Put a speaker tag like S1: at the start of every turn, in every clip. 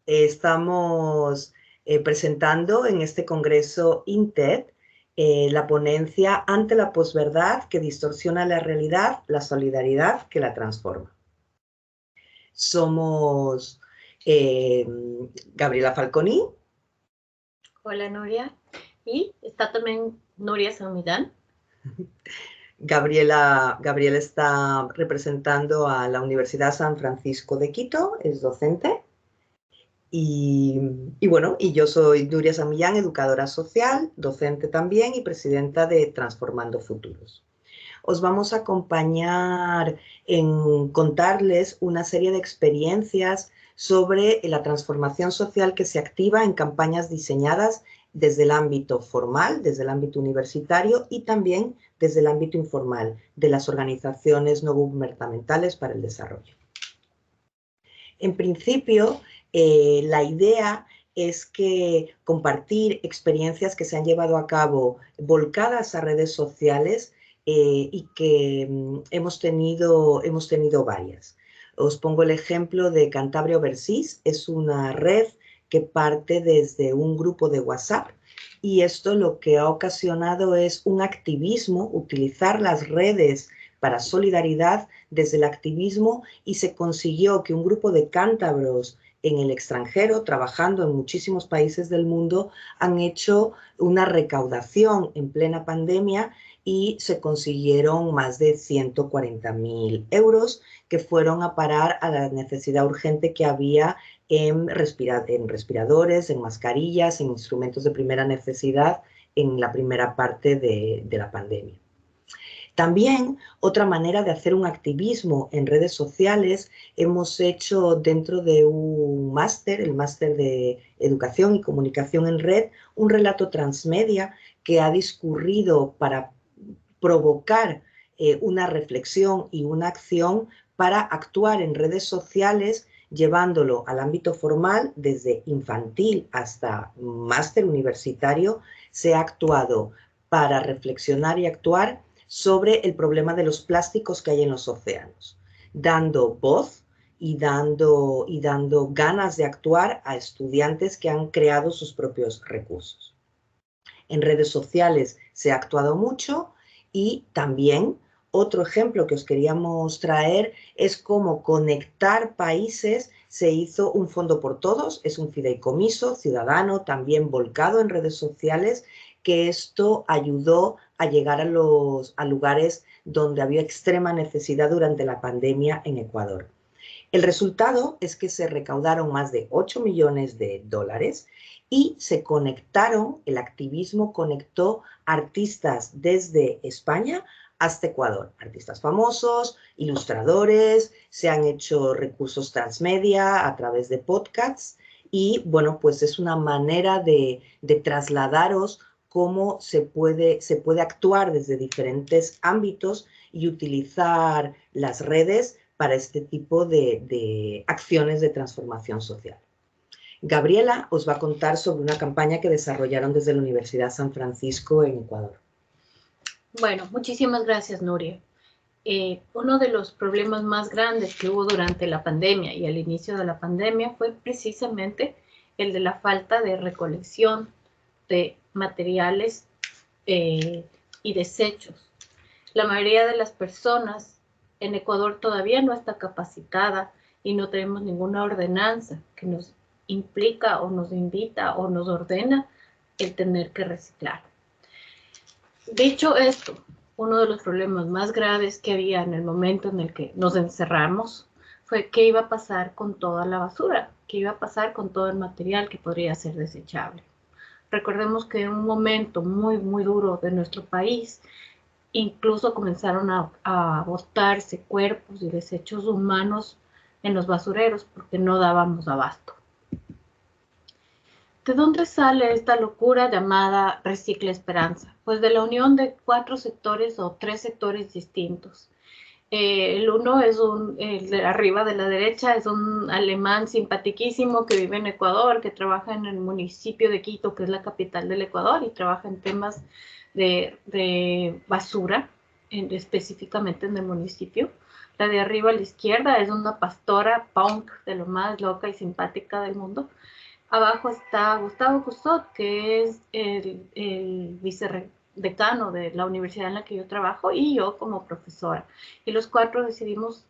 S1: Estamos presentando en este congreso INTED la ponencia Ante la posverdad que distorsiona la realidad, la solidaridad que la transforma. Somos Gabriela Falconi.
S2: Hola, Nuria. Y está también Nuria Samidán.
S1: Gabriela está representando a la Universidad San Francisco de Quito, es docente. Y yo soy Nuria Samillán, educadora social, docente también y presidenta de Transformando Futuros. Os vamos a acompañar en contarles una serie de experiencias sobre la transformación social que se activa en campañas diseñadas desde el ámbito formal, desde el ámbito universitario y también desde el ámbito informal de las organizaciones no gubernamentales para el desarrollo. En principio, la idea es que compartir experiencias que se han llevado a cabo volcadas a redes sociales y que hemos tenido varias. Os pongo el ejemplo de Cantabria Overseas, es una red que parte desde un grupo de WhatsApp y esto lo que ha ocasionado es un activismo, utilizar las redes para solidaridad desde el activismo y se consiguió que un grupo de cántabros en el extranjero, trabajando en muchísimos países del mundo, han hecho una recaudación en plena pandemia y se consiguieron más de 140.000 euros que fueron a parar a la necesidad urgente que había en respiradores, en mascarillas, en instrumentos de primera necesidad en la primera parte de la pandemia. También otra manera de hacer un activismo en redes sociales hemos hecho dentro de un máster, el máster de Educación y Comunicación en Red, un relato transmedia que ha discurrido para provocar una reflexión y una acción para actuar en redes sociales llevándolo al ámbito formal, desde infantil hasta máster universitario, se ha actuado para reflexionar y actuar sobre el problema de los plásticos que hay en los océanos, dando voz y dando ganas de actuar a estudiantes que han creado sus propios recursos. En redes sociales se ha actuado mucho y también otro ejemplo que os queríamos traer es cómo conectar países. Se hizo un fondo por todos, es un fideicomiso ciudadano también volcado en redes sociales, que esto ayudó a llegar a lugares donde había extrema necesidad durante la pandemia en Ecuador. El resultado es que se recaudaron más de 8 millones de dólares y se conectaron, el activismo conectó artistas desde España hasta Ecuador, artistas famosos, ilustradores, se han hecho recursos transmedia a través de podcasts y bueno, pues es una manera de trasladaros cómo se puede actuar desde diferentes ámbitos y utilizar las redes para este tipo de acciones de transformación social. Gabriela os va a contar sobre una campaña que desarrollaron desde la Universidad San Francisco en Ecuador.
S2: Bueno, muchísimas gracias, Nuria. Uno de los problemas más grandes que hubo durante la pandemia y al inicio de la pandemia fue precisamente el de la falta de recolección de materiales y desechos. La mayoría de las personas en Ecuador todavía no está capacitada y no tenemos ninguna ordenanza que nos implica o nos invita o nos ordena el tener que reciclar. Dicho esto, uno de los problemas más graves que había en el momento en el que nos encerramos fue qué iba a pasar con toda la basura, qué iba a pasar con todo el material que podría ser desechable. Recordemos que en un momento muy, muy duro de nuestro país, incluso comenzaron a botarse cuerpos y desechos humanos en los basureros porque no dábamos abasto. ¿De dónde sale esta locura llamada Recicla Esperanza? Pues de la unión de 4 sectores o 3 sectores distintos. El uno es el de arriba de la derecha, es un alemán simpaticísimo que vive en Ecuador, que trabaja en el municipio de Quito, que es la capital del Ecuador, y trabaja en temas de basura, específicamente en el municipio. La de arriba a la izquierda es una pastora punk de lo más loca y simpática del mundo. Abajo está Gustavo Cousteau, que es el vicedecano de la universidad en la que yo trabajo, y yo como profesora. Y los cuatro decidimos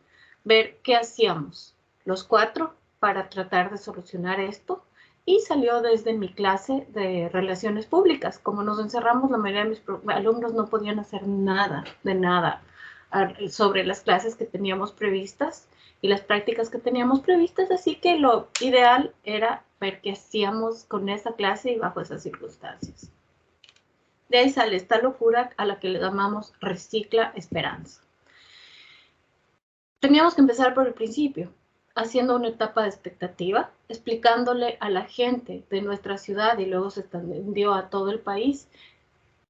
S2: ver qué hacíamos, los cuatro, para tratar de solucionar esto. Y salió desde mi clase de relaciones públicas. Como nos encerramos, la mayoría de mis alumnos no podían hacer nada, de nada, sobre las clases que teníamos previstas y las prácticas que teníamos previstas, así que lo ideal era ver qué hacíamos con esa clase y bajo esas circunstancias. De ahí sale esta locura a la que le llamamos Recicla Esperanza. Teníamos que empezar por el principio, haciendo una etapa de expectativa, explicándole a la gente de nuestra ciudad y luego se extendió a todo el país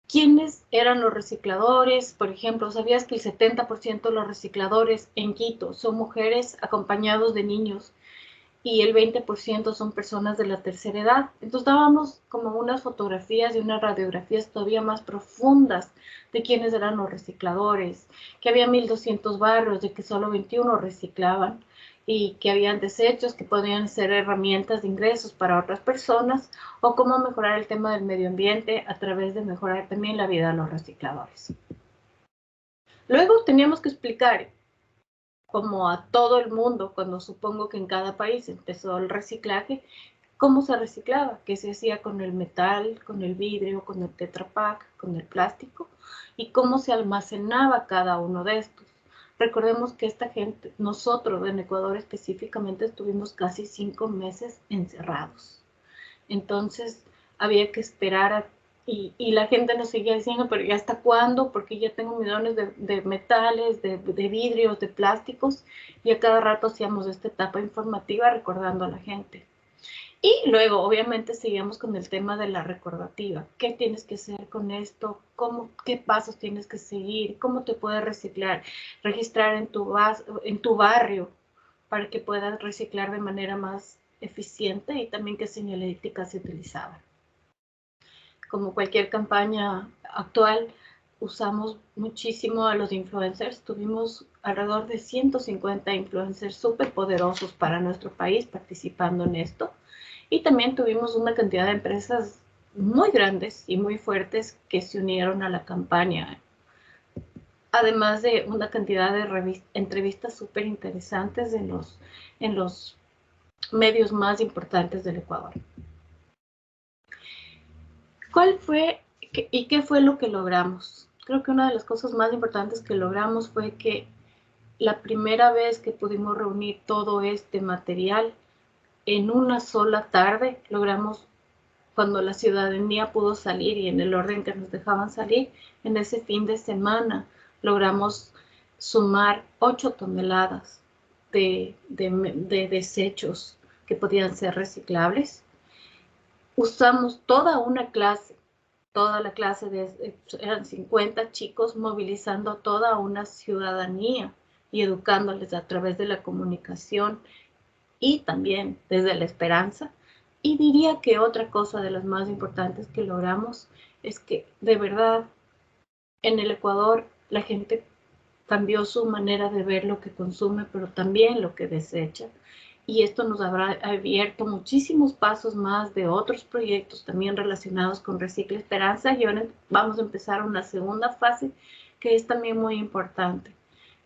S2: quiénes eran los recicladores. Por ejemplo, ¿sabías que el 70% de los recicladores en Quito son mujeres acompañados de niños y el 20% son personas de la tercera edad? Entonces dábamos como unas fotografías y unas radiografías todavía más profundas de quiénes eran los recicladores, que había 1.200 barrios, de que solo 21 reciclaban, y que habían desechos que podían ser herramientas de ingresos para otras personas, o cómo mejorar el tema del medio ambiente a través de mejorar también la vida de los recicladores. Luego teníamos que explicar, como a todo el mundo, cuando supongo que en cada país empezó el reciclaje, cómo se reciclaba, qué se hacía con el metal, con el vidrio, con el Tetra Pak, con el plástico, y cómo se almacenaba cada uno de estos. Recordemos que esta gente, nosotros en Ecuador específicamente, estuvimos casi 5 meses encerrados. Entonces había que esperar y la gente nos seguía diciendo, pero ¿y hasta cuándo? Porque ya tengo millones de metales, de vidrios, de plásticos, y a cada rato hacíamos esta etapa informativa recordando a la gente. Y luego, obviamente, seguíamos con el tema de la recordativa. ¿Qué tienes que hacer con esto? ¿Qué pasos tienes que seguir? ¿Cómo te puedes reciclar? Registrar en tu barrio para que puedas reciclar de manera más eficiente, y también qué señalética se utilizaba. Como cualquier campaña actual, usamos muchísimo a los influencers. Tuvimos alrededor de 150 influencers súper poderosos para nuestro país participando en esto. Y también tuvimos una cantidad de empresas muy grandes y muy fuertes que se unieron a la campaña, además de una cantidad de entrevistas súper interesantes en los medios más importantes del Ecuador. ¿Cuál fue y qué fue lo que logramos? Creo que una de las cosas más importantes que logramos fue que la primera vez que pudimos reunir todo este material en una sola tarde, logramos, cuando la ciudadanía pudo salir y en el orden que nos dejaban salir, en ese fin de semana logramos sumar 8 toneladas de desechos que podían ser reciclables. Usamos toda la clase eran 50 chicos movilizando a toda una ciudadanía y educándoles a través de la comunicación y también desde la esperanza. Y diría que otra cosa de las más importantes que logramos es que de verdad en el Ecuador la gente cambió su manera de ver lo que consume, pero también lo que desecha. Y esto nos habrá abierto muchísimos pasos más de otros proyectos también relacionados con Recicla Esperanza. Y ahora vamos a empezar una segunda fase que es también muy importante.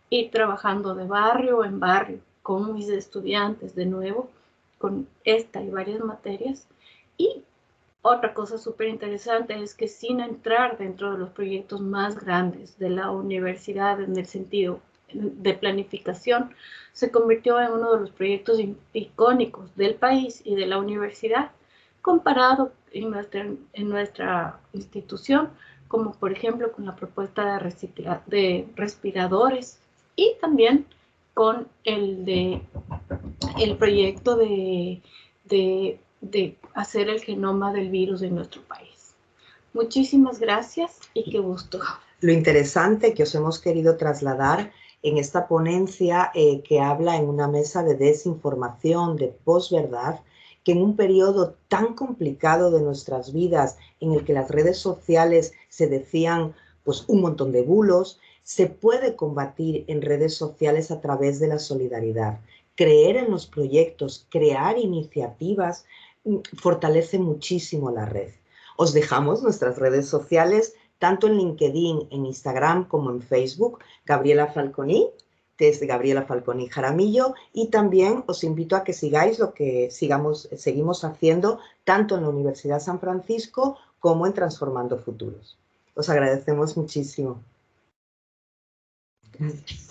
S2: Ir trabajando de barrio en barrio con mis estudiantes de nuevo, con esta y varias materias. Y otra cosa súper interesante es que sin entrar dentro de los proyectos más grandes de la universidad en el sentido de planificación, se convirtió en uno de los proyectos icónicos del país y de la universidad, comparado en nuestra institución, como por ejemplo con la propuesta de respiradores, y también con el proyecto de hacer el genoma del virus en nuestro país. Muchísimas gracias y qué gusto.
S1: Lo interesante que os hemos querido trasladar en esta ponencia que habla en una mesa de desinformación, de posverdad, que en un periodo tan complicado de nuestras vidas, en el que las redes sociales se decían pues un montón de bulos, Se puede combatir en redes sociales a través de la solidaridad. Creer en los proyectos, crear iniciativas, fortalece muchísimo la red. Os dejamos nuestras redes sociales, tanto en LinkedIn, en Instagram como en Facebook, Gabriela Falconi, que es Gabriela Falconi Jaramillo, y también os invito a que sigáis lo que seguimos haciendo tanto en la Universidad San Francisco como en Transformando Futuros. Os agradecemos muchísimo. Gracias.